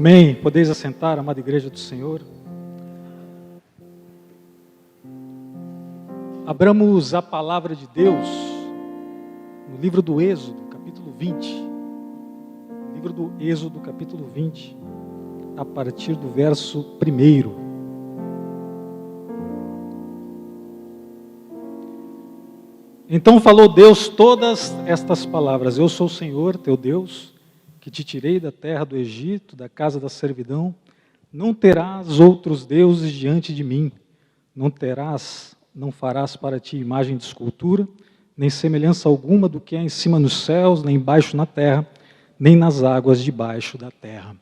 Amém. Podeis assentar, amada igreja do Senhor. Abramos a palavra de Deus no livro do Êxodo, capítulo 20. Livro do Êxodo, capítulo 20, a partir do verso 1. Então falou Deus todas estas palavras: Eu sou o Senhor, teu Deus, que te tirei da terra do Egito, da casa da servidão. Não terás outros deuses diante de mim. Não farás para ti imagem de escultura, nem semelhança alguma do que há em cima nos céus, nem embaixo na terra, nem nas águas debaixo da terra.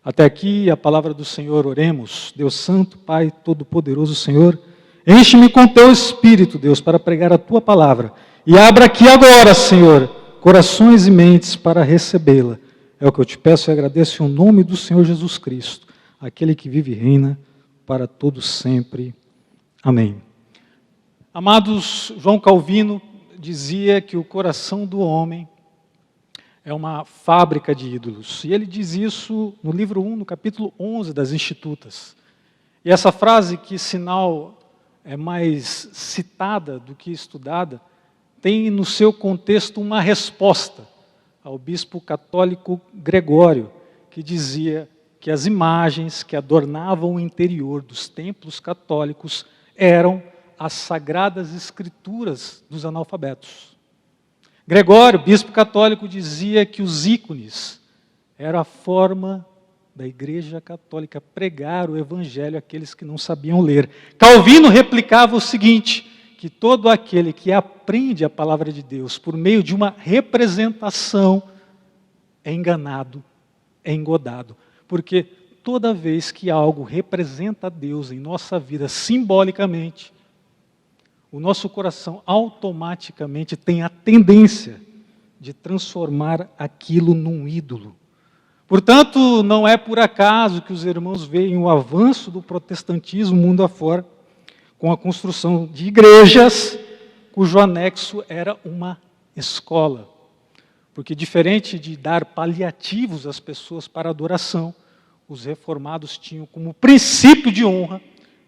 Até aqui a palavra do Senhor. Oremos. Deus Santo, Pai Todo-Poderoso, Senhor, enche-me com teu Espírito, Deus, para pregar a tua palavra. E abra aqui agora, Senhor, corações e mentes para recebê-la. É o que eu te peço e agradeço em nome do Senhor Jesus Cristo, aquele que vive e reina para todos sempre. Amém. Amados, João Calvino dizia que o coração do homem é uma fábrica de ídolos. E ele diz isso no livro 1, no capítulo 11 das Institutas. E essa frase, que sinal é mais citada do que estudada, tem no seu contexto uma resposta ao bispo católico Gregório, que dizia que as imagens que adornavam o interior dos templos católicos eram as sagradas escrituras dos analfabetos. Gregório, bispo católico, dizia que os ícones eram a forma da Igreja Católica pregar o Evangelho àqueles que não sabiam ler. Calvino replicava o seguinte: que todo aquele que aprende a palavra de Deus por meio de uma representação é enganado, é engodado. Porque toda vez que algo representa Deus em nossa vida simbolicamente, o nosso coração automaticamente tem a tendência de transformar aquilo num ídolo. Portanto, não é por acaso que os irmãos veem o avanço do protestantismo mundo afora, com a construção de igrejas, cujo anexo era uma escola. Porque diferente de dar paliativos às pessoas para adoração, os reformados tinham como princípio de honra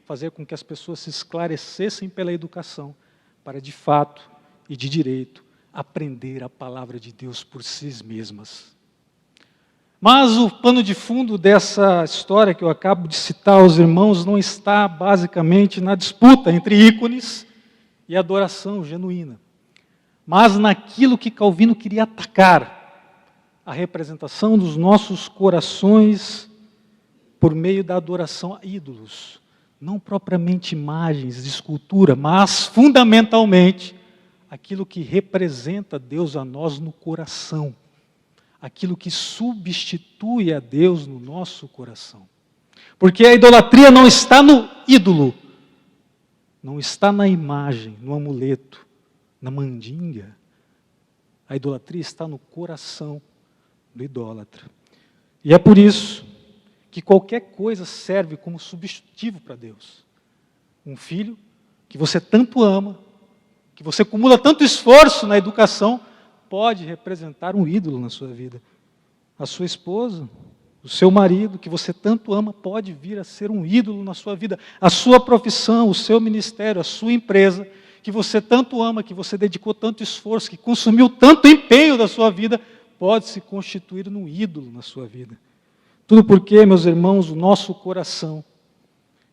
fazer com que as pessoas se esclarecessem pela educação, para de fato e de direito aprender a palavra de Deus por si mesmas. Mas o pano de fundo dessa história que eu acabo de citar aos irmãos não está basicamente na disputa entre ícones e adoração genuína, mas naquilo que Calvino queria atacar: a representação dos nossos corações por meio da adoração a ídolos. Não propriamente imagens de escultura, mas fundamentalmente aquilo que representa Deus a nós no coração. Aquilo que substitui a Deus no nosso coração. Porque a idolatria não está no ídolo, não está na imagem, no amuleto, na mandinga. A idolatria está no coração do idólatra. E é por isso que qualquer coisa serve como substitutivo para Deus. Um filho que você tanto ama, que você acumula tanto esforço na educação, pode representar um ídolo na sua vida. A sua esposa, o seu marido, que você tanto ama, pode vir a ser um ídolo na sua vida. A sua profissão, o seu ministério, a sua empresa, que você tanto ama, que você dedicou tanto esforço, que consumiu tanto empenho da sua vida, pode se constituir num ídolo na sua vida. Tudo porque, meus irmãos, o nosso coração,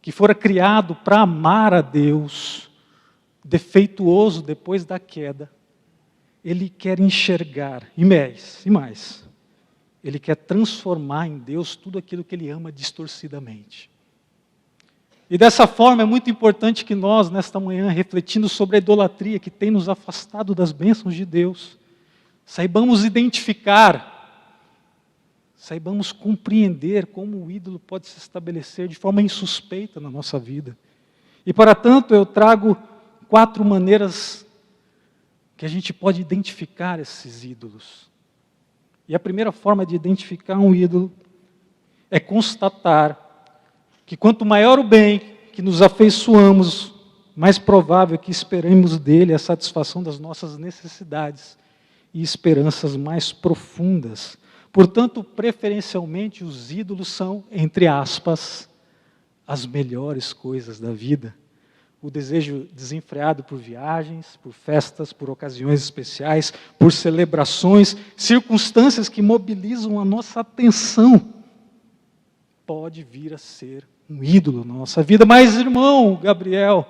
que fora criado para amar a Deus, defeituoso depois da queda, ele quer enxergar, e mais, ele quer transformar em Deus tudo aquilo que ele ama distorcidamente. E dessa forma é muito importante que nós, nesta manhã, refletindo sobre a idolatria que tem nos afastado das bênçãos de Deus, saibamos identificar, saibamos compreender como o ídolo pode se estabelecer de forma insuspeita na nossa vida. E para tanto eu trago 4 maneiras que a gente pode identificar esses ídolos. E a primeira forma de identificar um ídolo é constatar que quanto maior o bem que nos afeiçoamos, mais provável que esperemos dele a satisfação das nossas necessidades e esperanças mais profundas. Portanto, preferencialmente, os ídolos são, entre aspas, as melhores coisas da vida. O desejo desenfreado por viagens, por festas, por ocasiões especiais, por celebrações, circunstâncias que mobilizam a nossa atenção, pode vir a ser um ídolo na nossa vida. Mas, irmão Gabriel,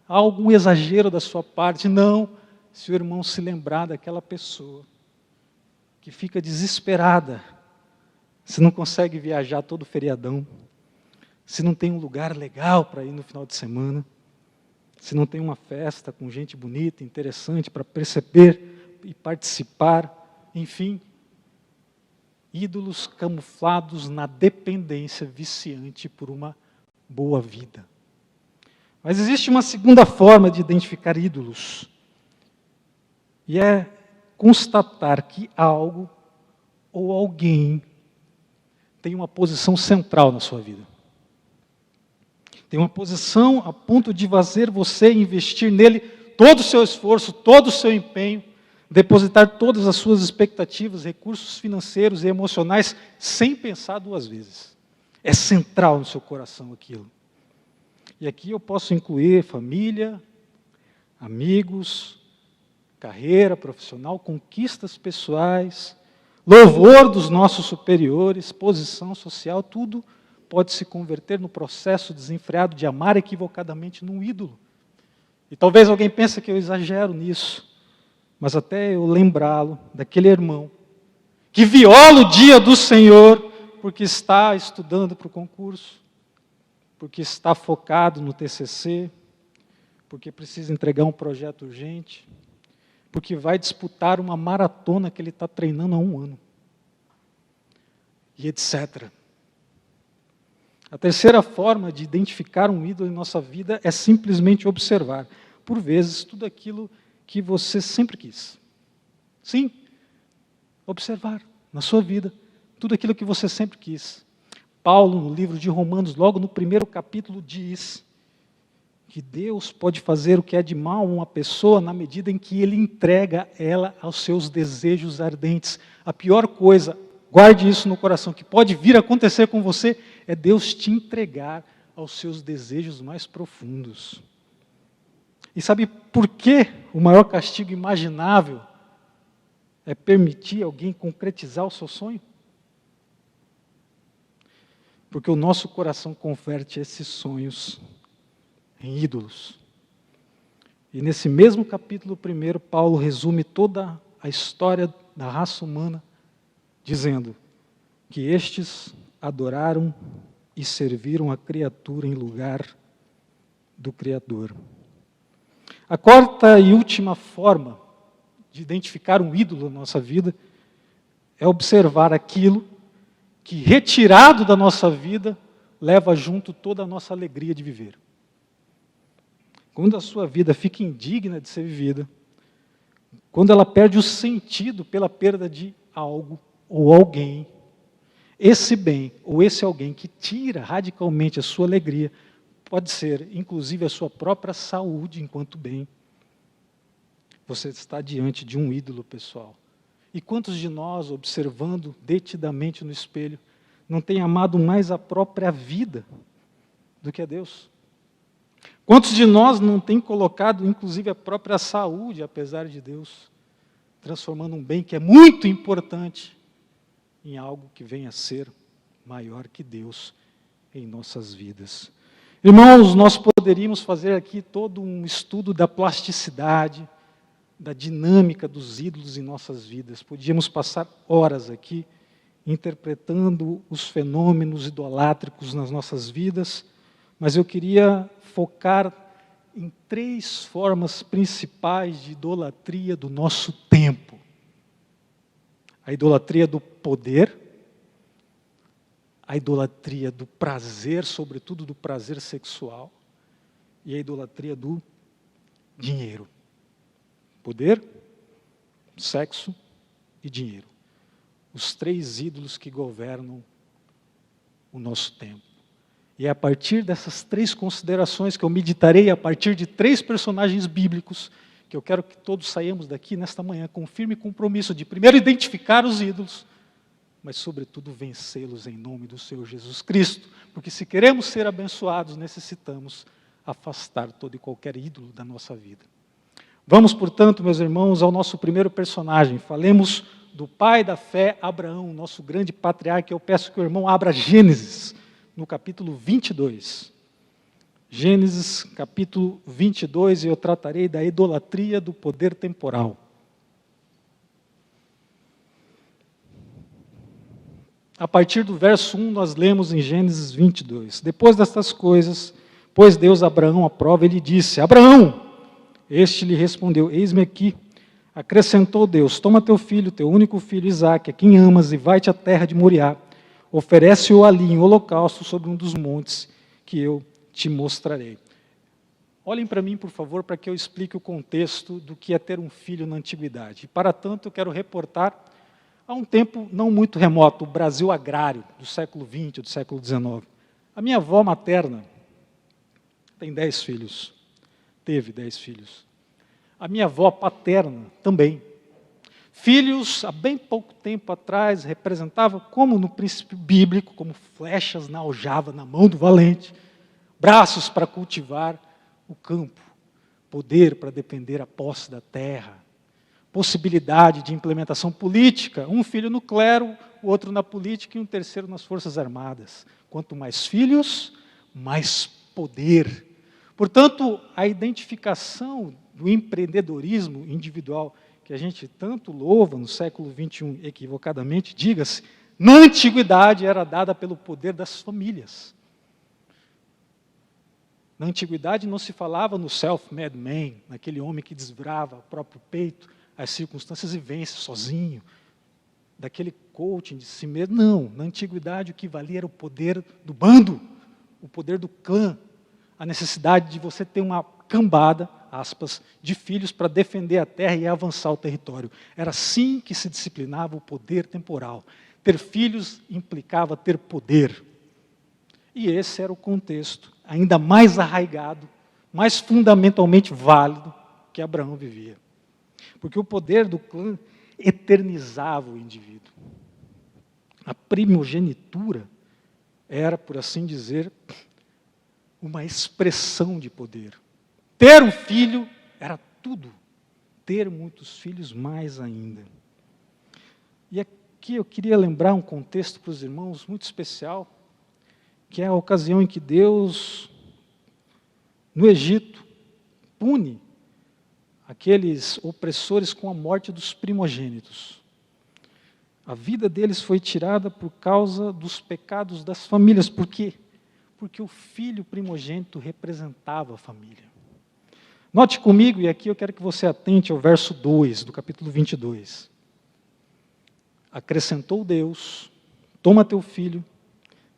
há algum exagero da sua parte? Não, se o irmão se lembrar daquela pessoa que fica desesperada, se não consegue viajar todo feriadão, se não tem um lugar legal para ir no final de semana, se não tem uma festa com gente bonita, interessante para perceber e participar, enfim, ídolos camuflados na dependência viciante por uma boa vida. Mas existe uma segunda forma de identificar ídolos, e é constatar que algo ou alguém tem uma posição central na sua vida. Tem uma posição a ponto de fazer você investir nele todo o seu esforço, todo o seu empenho, depositar todas as suas expectativas, recursos financeiros e emocionais, sem pensar duas vezes. É central no seu coração aquilo. E aqui eu posso incluir família, amigos, carreira profissional, conquistas pessoais, louvor dos nossos superiores, posição social, tudo pode se converter no processo desenfreado de amar equivocadamente num ídolo. E talvez alguém pense que eu exagero nisso, mas até eu lembrá-lo daquele irmão que viola o dia do Senhor porque está estudando para o concurso, porque está focado no TCC, porque precisa entregar um projeto urgente, porque vai disputar uma maratona que ele está treinando há 1 ano, e etc. A terceira forma de identificar um ídolo em nossa vida é simplesmente observar, por vezes, tudo aquilo que você sempre quis. Sim, observar na sua vida tudo aquilo que você sempre quis. Paulo, no livro de Romanos, logo no 1º capítulo, diz que Deus pode fazer o que é de mal a uma pessoa na medida em que Ele entrega ela aos seus desejos ardentes. A pior coisa, guarde isso no coração, que pode vir a acontecer com você, é Deus te entregar aos seus desejos mais profundos. E sabe por que o maior castigo imaginável é permitir alguém concretizar o seu sonho? Porque o nosso coração converte esses sonhos em ídolos. E nesse mesmo capítulo 1, Paulo resume toda a história da raça humana, dizendo que estes adoraram e serviram a criatura em lugar do Criador. A quarta e última forma de identificar um ídolo na nossa vida é observar aquilo que, retirado da nossa vida, leva junto toda a nossa alegria de viver. Quando a sua vida fica indigna de ser vivida, quando ela perde o sentido pela perda de algo ou alguém, esse bem ou esse alguém que tira radicalmente a sua alegria, pode ser, inclusive, a sua própria saúde enquanto bem. Você está diante de um ídolo pessoal. E quantos de nós, observando detidamente no espelho, não tem amado mais a própria vida do que a Deus? Quantos de nós não tem colocado, inclusive, a própria saúde, apesar de Deus, transformando um bem que é muito importante em algo que venha a ser maior que Deus em nossas vidas? Irmãos, nós poderíamos fazer aqui todo um estudo da plasticidade, da dinâmica dos ídolos em nossas vidas. Podíamos passar horas aqui interpretando os fenômenos idolátricos nas nossas vidas, mas eu queria focar em 3 formas principais de idolatria do nosso tempo. A idolatria do poder, a idolatria do prazer, sobretudo do prazer sexual, e a idolatria do dinheiro. Poder, sexo e dinheiro. Os 3 ídolos que governam o nosso tempo. E é a partir dessas 3 considerações que eu meditarei, a partir de 3 personagens bíblicos, que eu quero que todos saiamos daqui nesta manhã com um firme compromisso de, primeiro, identificar os ídolos, mas sobretudo vencê-los em nome do Senhor Jesus Cristo, porque se queremos ser abençoados, necessitamos afastar todo e qualquer ídolo da nossa vida. Vamos, portanto, meus irmãos, ao nosso primeiro personagem. Falemos do pai da fé, Abraão, nosso grande patriarca. Eu peço que o irmão abra Gênesis, no capítulo 22. Gênesis, capítulo 22, e eu tratarei da idolatria do poder temporal. A partir do verso 1, nós lemos em Gênesis 22. Depois destas coisas, pôs Deus Abraão à prova, ele disse: Abraão! Este lhe respondeu: Eis-me aqui. Acrescentou Deus: Toma teu filho, teu único filho Isaque, a quem amas, e vai-te à terra de Moriá. Oferece-o ali em holocausto sobre um dos montes que eu te mostrarei. Olhem para mim, por favor, para que eu explique o contexto do que é ter um filho na antiguidade. E, para tanto, eu quero reportar a um tempo não muito remoto, o Brasil agrário, do século XX, do século XIX. A minha avó materna tem 10 filhos. Teve 10 filhos. A minha avó paterna também. Filhos, há bem pouco tempo atrás, representavam, como no princípio bíblico, como flechas na aljava, na mão do valente, braços para cultivar o campo, poder para defender a posse da terra, possibilidade de implementação política, um filho no clero, o outro na política e um terceiro nas Forças Armadas. Quanto mais filhos, mais poder. Portanto, a identificação do empreendedorismo individual, que a gente tanto louva no século XXI, equivocadamente, diga-se, na antiguidade era dada pelo poder das famílias. Na antiguidade não se falava no self-made man, naquele homem que desbrava o próprio peito, as circunstâncias e vence sozinho, daquele coaching de si mesmo. Não, na antiguidade o que valia era o poder do bando, o poder do clã, a necessidade de você ter uma cambada, aspas, de filhos para defender a terra e avançar o território. Era assim que se disciplinava o poder temporal. Ter filhos implicava ter poder. E esse era o contexto, ainda mais arraigado, mais fundamentalmente válido que Abraão vivia. Porque o poder do clã eternizava o indivíduo. A primogenitura era, por assim dizer, uma expressão de poder. Ter um filho era tudo. Ter muitos filhos, mais ainda. E aqui eu queria lembrar um contexto para os irmãos muito especial, que é a ocasião em que Deus, no Egito, pune aqueles opressores com a morte dos primogênitos. A vida deles foi tirada por causa dos pecados das famílias. Por quê? Porque o filho primogênito representava a família. Note comigo, e aqui eu quero que você atente ao verso 2 do capítulo 22. Acrescentou Deus: Toma teu filho,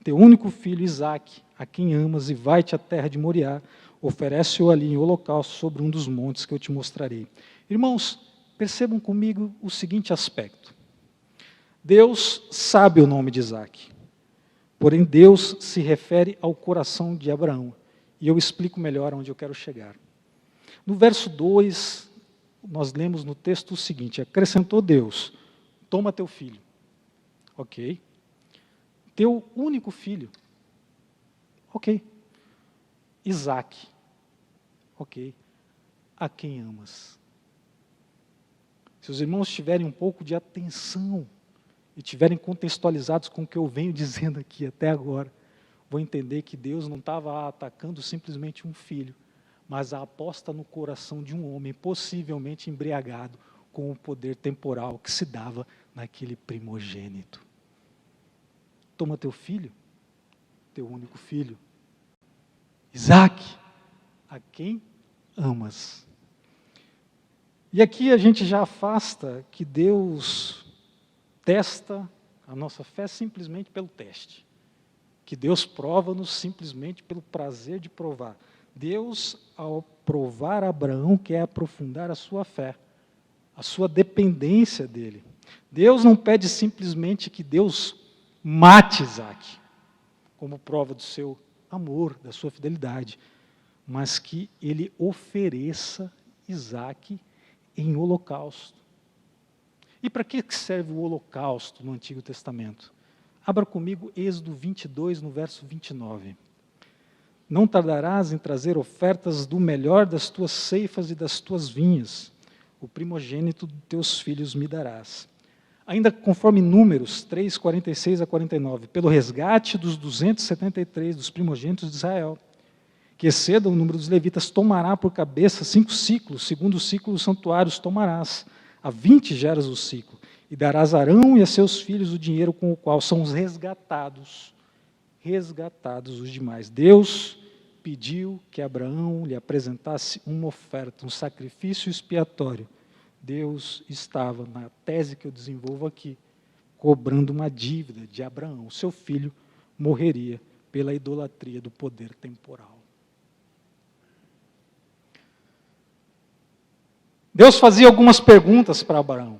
teu único filho Isaque, a quem amas, e vai-te à terra de Moriá, oferece-o ali em holocausto sobre um dos montes que eu te mostrarei. Irmãos, percebam comigo o seguinte aspecto. Deus sabe o nome de Isaque, porém Deus se refere ao coração de Abraão, e eu explico melhor onde eu quero chegar. No verso 2, nós lemos no texto o seguinte: acrescentou Deus: Toma teu filho. Ok. Teu único filho. Ok. Isaque. Ok. A quem amas. Se os irmãos tiverem um pouco de atenção e tiverem contextualizados com o que eu venho dizendo aqui até agora, vão entender que Deus não estava atacando simplesmente um filho, mas a aposta no coração de um homem, possivelmente embriagado com o poder temporal que se dava naquele primogênito. Toma teu filho, teu único filho, Isaque, a quem amas. E aqui a gente já afasta que Deus testa a nossa fé simplesmente pelo teste, que Deus prova-nos simplesmente pelo prazer de provar. Deus, ao provar Abraão, quer aprofundar a sua fé, a sua dependência dele. Deus não pede simplesmente que Deus mate Isaque, como prova do seu amor, da sua fidelidade, mas que ele ofereça Isaque em holocausto. E para que serve o holocausto no Antigo Testamento? Abra comigo Êxodo 22, no verso 29. Não tardarás em trazer ofertas do melhor das tuas ceifas e das tuas vinhas. O primogênito de teus filhos me darás. Ainda conforme Números 3, 46 a 49, pelo resgate dos 273 dos primogênitos de Israel, que exceda o número dos levitas, tomará por cabeça 5 ciclos, segundo o ciclo dos santuários tomarás, a 20 geras o ciclo, e darás a Arão e a seus filhos o dinheiro com o qual são os resgatados os demais. Deus pediu que Abraão lhe apresentasse uma oferta, um sacrifício expiatório. Deus estava, na tese que eu desenvolvo aqui, cobrando uma dívida de Abraão. Seu filho morreria pela idolatria do poder temporal. Deus fazia algumas perguntas para Abraão.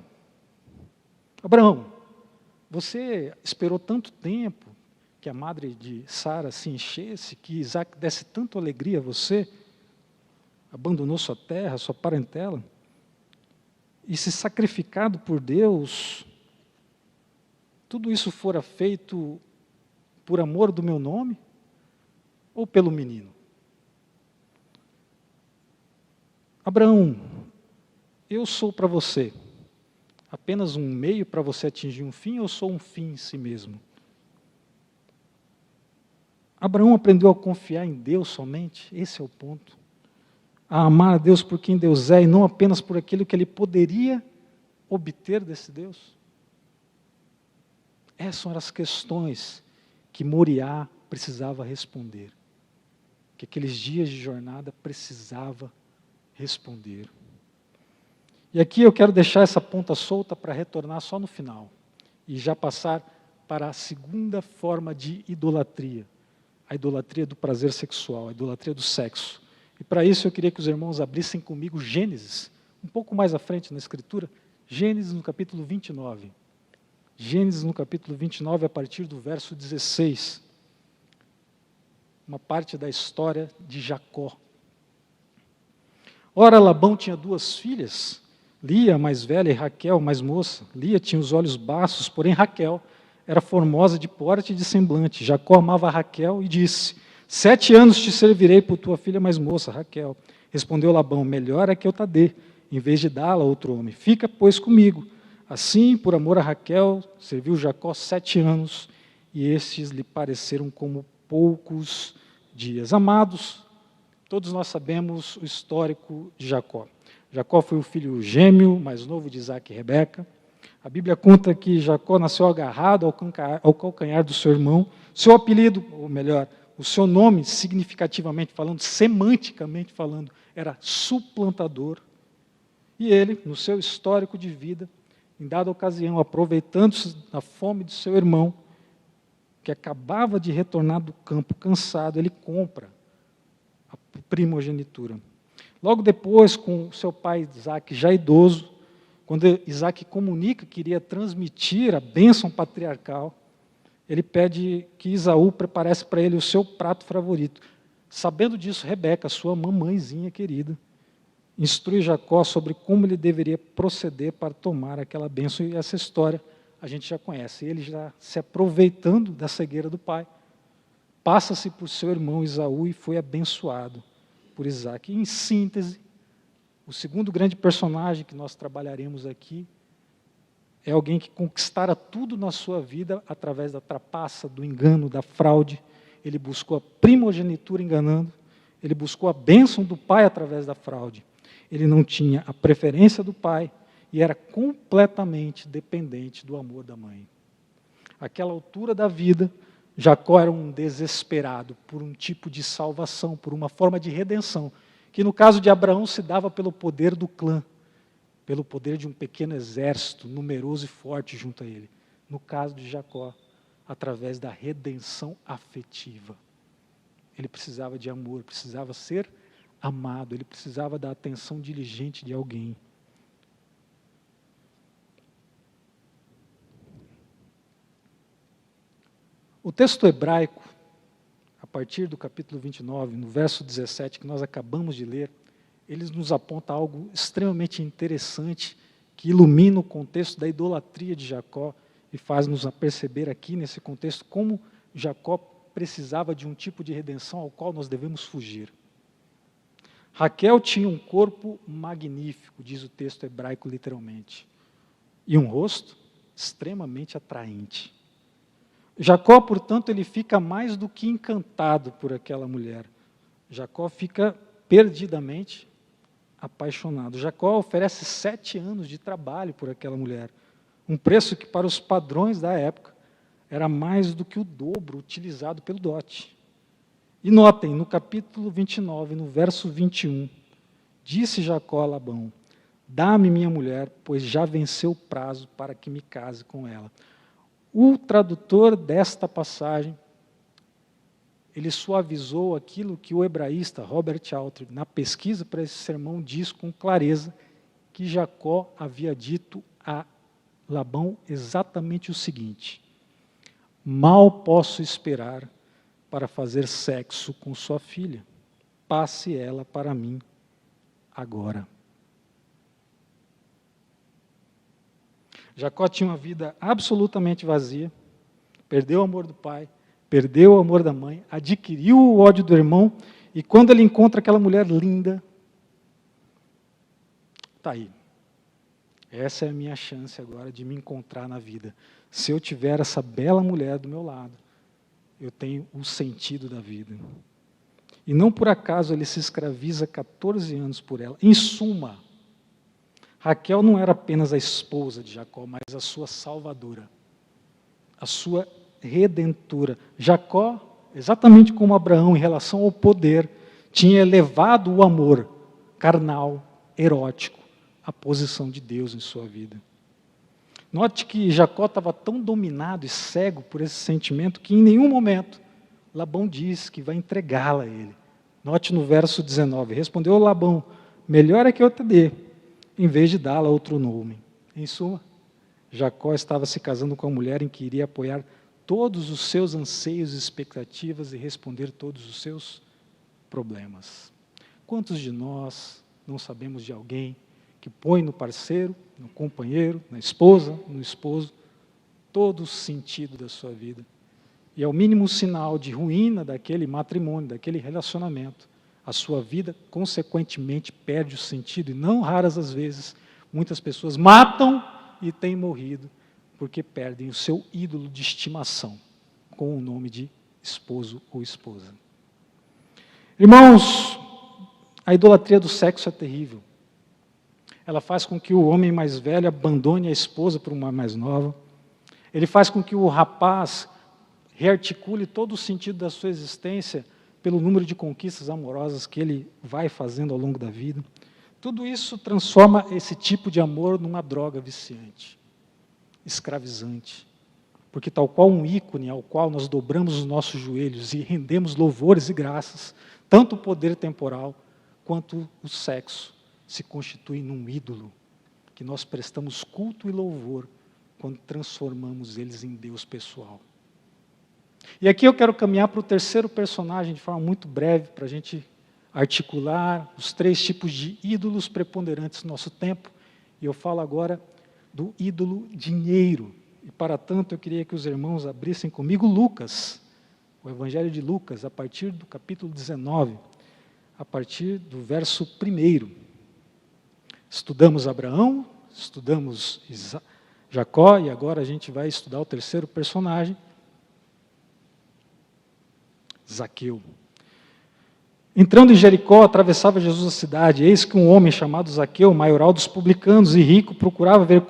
Abraão, você esperou tanto tempo que a madre de Sara se enchesse, que Isaac desse tanta alegria a você, abandonou sua terra, sua parentela, e se sacrificado por Deus, tudo isso fora feito por amor do meu nome ou pelo menino? Abraão, eu sou para você apenas um meio para você atingir um fim, ou sou um fim em si mesmo? Abraão aprendeu a confiar em Deus somente, esse é o ponto. A amar a Deus por quem Deus é, e não apenas por aquilo que ele poderia obter desse Deus. Essas eram as questões que Moriá precisava responder, que aqueles dias de jornada precisava responder. E aqui eu quero deixar essa ponta solta para retornar só no final, e já passar para a segunda forma de idolatria, a idolatria do prazer sexual, a idolatria do sexo. E para isso eu queria que os irmãos abrissem comigo Gênesis, um pouco mais à frente na Escritura, Gênesis no capítulo 29. Gênesis no capítulo 29, a partir do verso 16. Uma parte da história de Jacó. Ora, Labão tinha 2 filhas, Lia, a mais velha, e Raquel, a mais moça. Lia tinha os olhos baços, porém Raquel era formosa de porte e de semblante. Jacó amava Raquel e disse: 7 anos te servirei por tua filha mais moça, Raquel. Respondeu Labão: melhor é que eu te dê, em vez de dá-la a outro homem. Fica, pois, comigo. Assim, por amor a Raquel, serviu Jacó 7 anos, e estes lhe pareceram como poucos dias. Amados, todos nós sabemos o histórico de Jacó. Jacó foi o filho gêmeo, mais novo de Isaac e Rebeca. A Bíblia conta que Jacó nasceu agarrado ao calcanhar do seu irmão. Seu apelido, ou melhor, o seu nome, significativamente falando, semanticamente falando, era suplantador. E ele, no seu histórico de vida, em dada ocasião, aproveitando-se da fome de seu irmão, que acabava de retornar do campo cansado, ele compra a primogenitura. Logo depois, com seu pai Isaac já idoso, quando Isaac comunica que iria transmitir a bênção patriarcal, ele pede que Esaú preparasse para ele o seu prato favorito. Sabendo disso, Rebeca, sua mamãezinha querida, instrui Jacó sobre como ele deveria proceder para tomar aquela bênção, e essa história a gente já conhece. Ele já se aproveitando da cegueira do pai, passa-se por seu irmão Esaú e foi abençoado por Isaac. Em síntese, o segundo grande personagem que nós trabalharemos aqui é alguém que conquistara tudo na sua vida através da trapaça, do engano, da fraude. Ele buscou a primogenitura enganando, ele buscou a bênção do pai através da fraude. Ele não tinha a preferência do pai e era completamente dependente do amor da mãe. Àquela altura da vida, Jacó era um desesperado por um tipo de salvação, por uma forma de redenção, que no caso de Abraão se dava pelo poder do clã, pelo poder de um pequeno exército numeroso e forte junto a ele. No caso de Jacó, através da redenção afetiva. Ele precisava de amor, precisava ser amado, ele precisava da atenção diligente de alguém. O texto hebraico, a partir do capítulo 29, no verso 17, que nós acabamos de ler, ele nos aponta algo extremamente interessante que ilumina o contexto da idolatria de Jacó e faz-nos perceber aqui nesse contexto como Jacó precisava de um tipo de redenção ao qual nós devemos fugir. Raquel tinha um corpo magnífico, diz o texto hebraico literalmente, e um rosto extremamente atraente. Jacó, portanto, ele fica mais do que encantado por aquela mulher. Jacó fica perdidamente apaixonado. Jacó oferece 7 anos de trabalho por aquela mulher, um preço que para os padrões da época era mais do que o dobro utilizado pelo dote. E notem, no capítulo 29, no verso 21, disse Jacó a Labão: dá-me minha mulher, pois já venceu o prazo para que me case com ela. O tradutor desta passagem, ele suavizou aquilo que o hebraísta Robert Alter, na pesquisa para esse sermão, diz com clareza que Jacó havia dito a Labão exatamente o seguinte: mal posso esperar para fazer sexo com sua filha, passe ela para mim agora. Jacó tinha uma vida absolutamente vazia, perdeu o amor do pai, perdeu o amor da mãe, adquiriu o ódio do irmão, e quando ele encontra aquela mulher linda, está aí. Essa é a minha chance agora de me encontrar na vida. Se eu tiver essa bela mulher do meu lado, eu tenho o sentido da vida. E não por acaso ele se escraviza 14 anos por ela. Em suma, Raquel não era apenas a esposa de Jacó, mas a sua salvadora, a sua redentora. Jacó, exatamente como Abraão em relação ao poder, tinha elevado o amor carnal, erótico, à posição de Deus em sua vida. Note que Jacó estava tão dominado e cego por esse sentimento que em nenhum momento Labão diz que vai entregá-la a ele. Note no verso 19, respondeu Labão: melhor é que eu te dê, em vez de dá-la a outro nome. Em suma, Jacó estava se casando com a mulher em que iria apoiar todos os seus anseios e expectativas e responder todos os seus problemas. Quantos de nós não sabemos de alguém que põe no parceiro, no companheiro, na esposa, no esposo, todo o sentido da sua vida? E ao mínimo sinal de ruína daquele matrimônio, daquele relacionamento, a sua vida, consequentemente, perde o sentido. E não raras as vezes, muitas pessoas matam e têm morrido porque perdem o seu ídolo de estimação, com o nome de esposo ou esposa. Irmãos, a idolatria do sexo é terrível. Ela faz com que o homem mais velho abandone a esposa por uma mais nova. Ele faz com que o rapaz rearticule todo o sentido da sua existência pelo número de conquistas amorosas que ele vai fazendo ao longo da vida. Tudo isso transforma esse tipo de amor numa droga viciante, escravizante. Porque tal qual um ícone ao qual nós dobramos os nossos joelhos e rendemos louvores e graças, tanto o poder temporal quanto o sexo se constitui num ídolo que nós prestamos culto e louvor quando transformamos eles em Deus pessoal. E aqui eu quero caminhar para o terceiro personagem de forma muito breve, para a gente articular os 3 tipos de ídolos preponderantes no nosso tempo. E eu falo agora do ídolo dinheiro. E para tanto eu queria que os irmãos abrissem comigo Lucas, o Evangelho de Lucas, a partir do capítulo 19, a partir do verso 1. Estudamos Abraão, estudamos Jacó, e agora a gente vai estudar o terceiro personagem, Zaqueu. Entrando em Jericó, atravessava Jesus a cidade. Eis que um homem chamado Zaqueu, maioral dos publicanos e rico, procurava ver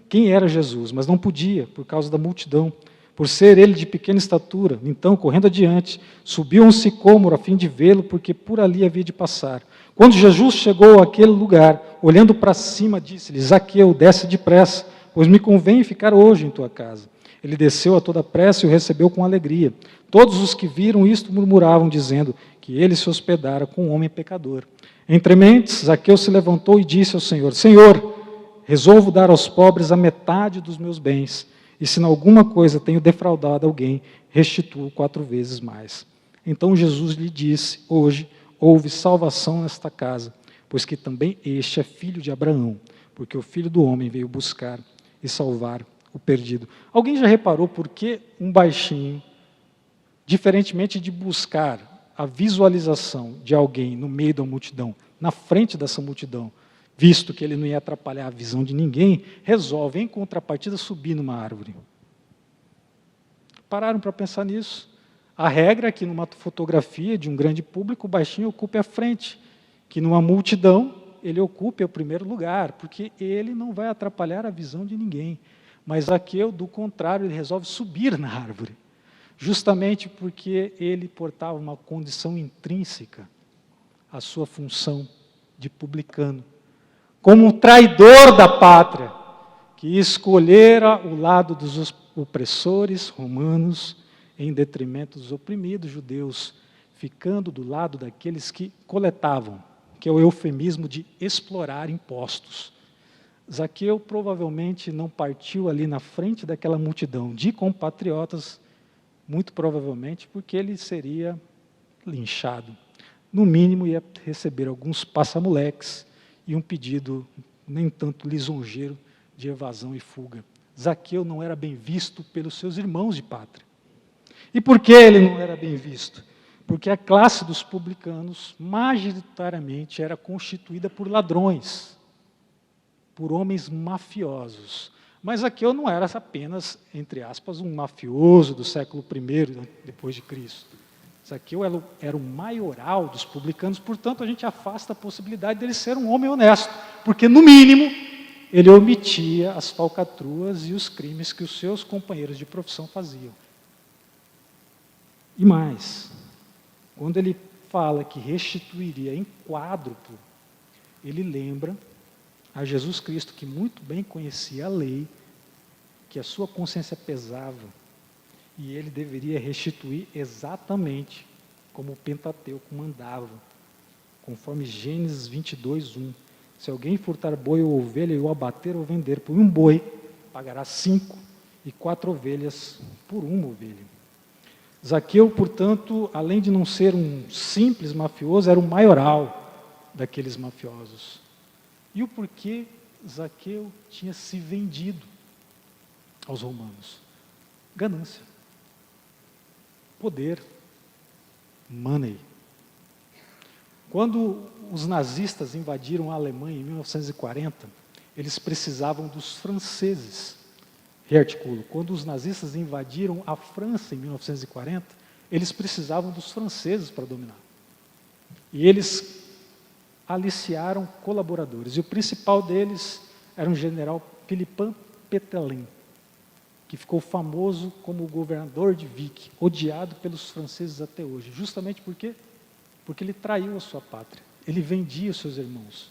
quem era Jesus, mas não podia, por causa da multidão, por ser ele de pequena estatura. Então, correndo adiante, subiu a um sicômoro a fim de vê-lo, porque por ali havia de passar. Quando Jesus chegou àquele lugar, olhando para cima, disse-lhe: Zaqueu, desce depressa, pois me convém ficar hoje em tua casa. Ele desceu a toda pressa e o recebeu com alegria. Todos os que viram isto murmuravam, dizendo que ele se hospedara com um homem pecador. Entre mentes, Zaqueu se levantou e disse ao Senhor: Senhor, resolvo dar aos pobres a metade dos meus bens, e se em alguma coisa tenho defraudado alguém, restituo 4 vezes mais. Então Jesus lhe disse: hoje houve salvação nesta casa, pois que também este é filho de Abraão, porque o Filho do Homem veio buscar e salvar o perdido. Alguém já reparou por que um baixinho, diferentemente de buscar a visualização de alguém no meio da multidão, na frente dessa multidão, visto que ele não ia atrapalhar a visão de ninguém, resolve, em contrapartida, subir numa árvore? Pararam para pensar nisso? A regra é que numa fotografia de um grande público, o baixinho ocupe a frente, que numa multidão ele ocupe o primeiro lugar, porque ele não vai atrapalhar a visão de ninguém. Mas Zaqueu, do contrário, ele resolve subir na árvore, justamente porque ele portava uma condição intrínseca à sua função de publicano, como um traidor da pátria, que escolhera o lado dos opressores romanos em detrimento dos oprimidos judeus, ficando do lado daqueles que coletavam, que é o eufemismo de explorar impostos. Zaqueu provavelmente não partiu ali na frente daquela multidão de compatriotas, muito provavelmente porque ele seria linchado. No mínimo, ia receber alguns passamoleques e um pedido nem tanto lisonjeiro de evasão e fuga. Zaqueu não era bem visto pelos seus irmãos de pátria. E por que ele não era bem visto? Porque a classe dos publicanos, majoritariamente, era constituída por ladrões, por homens mafiosos. Mas Zaqueu não era apenas, entre aspas, um mafioso do século I depois de Cristo. Zaqueu era o maioral dos publicanos, portanto, a gente afasta a possibilidade dele ser um homem honesto, porque, no mínimo, ele omitia as falcatruas e os crimes que os seus companheiros de profissão faziam. E mais, quando ele fala que restituiria em quádruplo, ele lembra a Jesus Cristo, que muito bem conhecia a lei, que a sua consciência pesava, e ele deveria restituir exatamente como o Pentateuco mandava, conforme Gênesis 22:1. Se alguém furtar boi ou ovelha e o abater ou vender por um boi, pagará 5, e 4 ovelhas por uma ovelha. Zaqueu, portanto, além de não ser um simples mafioso, era o maioral daqueles mafiosos. E o porquê Zaqueu tinha se vendido aos romanos? Ganância. Poder. Money. Quando os nazistas invadiram a Alemanha em 1940, eles precisavam dos franceses. Rearticulo. Quando os nazistas invadiram a França em 1940, eles precisavam dos franceses para dominar. E eles aliciaram colaboradores. E o principal deles era um general Philippin Petelin, que ficou famoso como o governador de Vic, odiado pelos franceses até hoje. Justamente por quê? Porque ele traiu a sua pátria. Ele vendia os seus irmãos.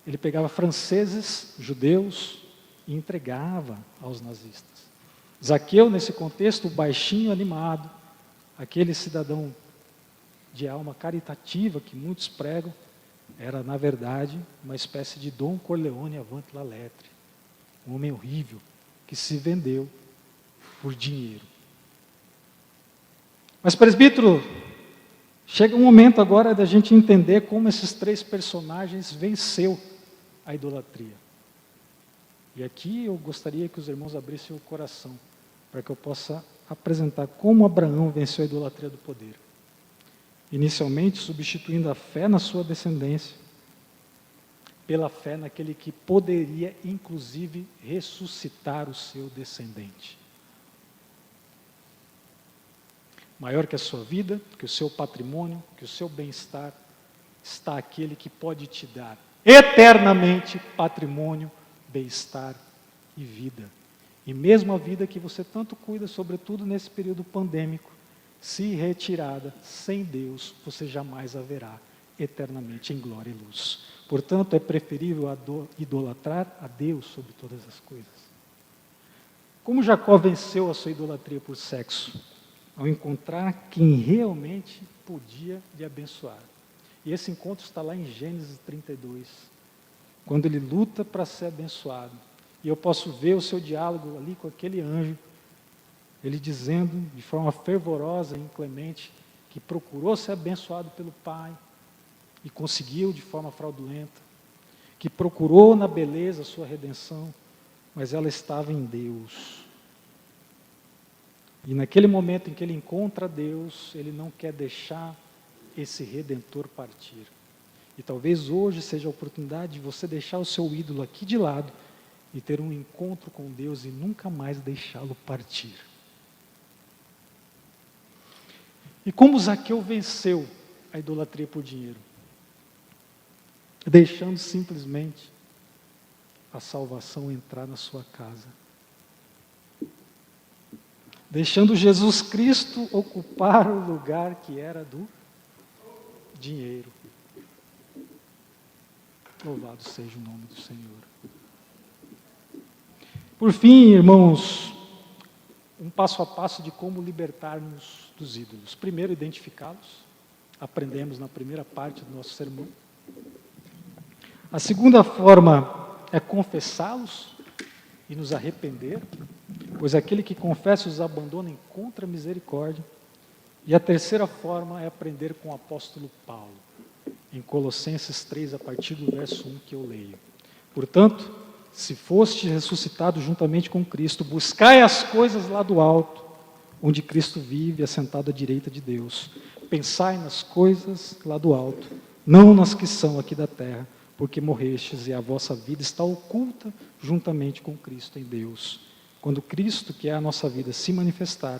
Ele pegava franceses, judeus, e entregava aos nazistas. Zaqueu, nesse contexto, o baixinho animado, aquele cidadão de alma caritativa que muitos pregam, era, na verdade, uma espécie de Dom Corleone avant la lettre, um homem horrível que se vendeu por dinheiro. Mas, presbítero, chega um momento agora da gente entender como esses 3 personagens venceu a idolatria. E aqui eu gostaria que os irmãos abrissem o coração, para que eu possa apresentar como Abraão venceu a idolatria do poder. Inicialmente, substituindo a fé na sua descendência, pela fé naquele que poderia, inclusive, ressuscitar o seu descendente. Maior que a sua vida, que o seu patrimônio, que o seu bem-estar, está aquele que pode te dar eternamente patrimônio, bem-estar e vida. E mesmo a vida que você tanto cuida, sobretudo nesse período pandêmico, se retirada, sem Deus, você jamais haverá eternamente em glória e luz. Portanto, é preferível idolatrar a Deus sobre todas as coisas. Como Jacó venceu a sua idolatria por sexo? Ao encontrar quem realmente podia lhe abençoar. E esse encontro está lá em Gênesis 32, quando ele luta para ser abençoado. E eu posso ver o seu diálogo ali com aquele anjo, ele dizendo de forma fervorosa e inclemente que procurou ser abençoado pelo Pai e conseguiu de forma fraudulenta. que procurou na beleza a sua redenção, mas ela estava em Deus. E naquele momento em que ele encontra Deus, ele não quer deixar esse Redentor partir. E talvez hoje seja a oportunidade de você deixar o seu ídolo aqui de lado e ter um encontro com Deus e nunca mais deixá-lo partir. E como Zaqueu venceu a idolatria por dinheiro? Deixando simplesmente a salvação entrar na sua casa. Deixando Jesus Cristo ocupar o lugar que era do dinheiro. Louvado seja o nome do Senhor. Por fim, irmãos, um passo a passo de como libertar-nos dos ídolos. Primeiro, identificá-los. Aprendemos na primeira parte do nosso sermão. A segunda forma é confessá-los e nos arrepender, pois aquele que confessa e os abandona encontra misericórdia. E a terceira forma é aprender com o apóstolo Paulo, em Colossenses 3, a partir do verso 1 que eu leio. Portanto, se foste ressuscitado juntamente com Cristo, buscai as coisas lá do alto, onde Cristo vive, assentado à direita de Deus. Pensai nas coisas lá do alto, não nas que são aqui da terra, porque morrestes e a vossa vida está oculta juntamente com Cristo em Deus. Quando Cristo, que é a nossa vida, se manifestar,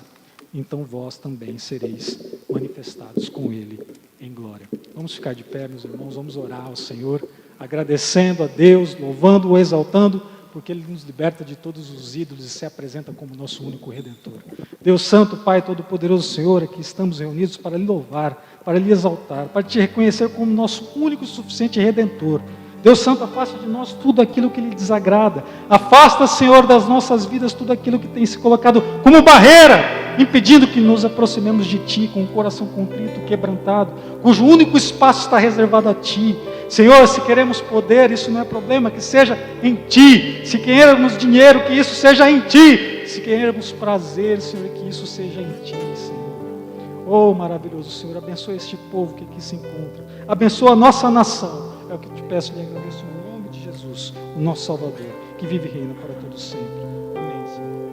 então vós também sereis manifestados com Ele em glória. Vamos ficar de pé, meus irmãos, vamos orar ao Senhor, agradecendo a Deus, louvando-o, exaltando, porque Ele nos liberta de todos os ídolos e se apresenta como nosso único Redentor. Deus Santo, Pai Todo-Poderoso Senhor, aqui estamos reunidos para Lhe louvar, para Lhe exaltar, para Te reconhecer como nosso único e suficiente Redentor. Deus Santo, afasta de nós tudo aquilo que Lhe desagrada. Afasta, Senhor, das nossas vidas tudo aquilo que tem se colocado como barreira, impedindo que nos aproximemos de Ti com o coração contrito, quebrantado, cujo único espaço está reservado a Ti. Senhor, se queremos poder, isso não é problema, que seja em Ti. Se queremos dinheiro, que isso seja em Ti. Se queremos prazer, Senhor, que isso seja em Ti, Senhor. Oh, maravilhoso Senhor, abençoa este povo que aqui se encontra. Abençoa a nossa nação. É o que eu te peço e lhe agradeço no nome de Jesus, o nosso Salvador, que vive e reina para todos sempre. Amém, Senhor.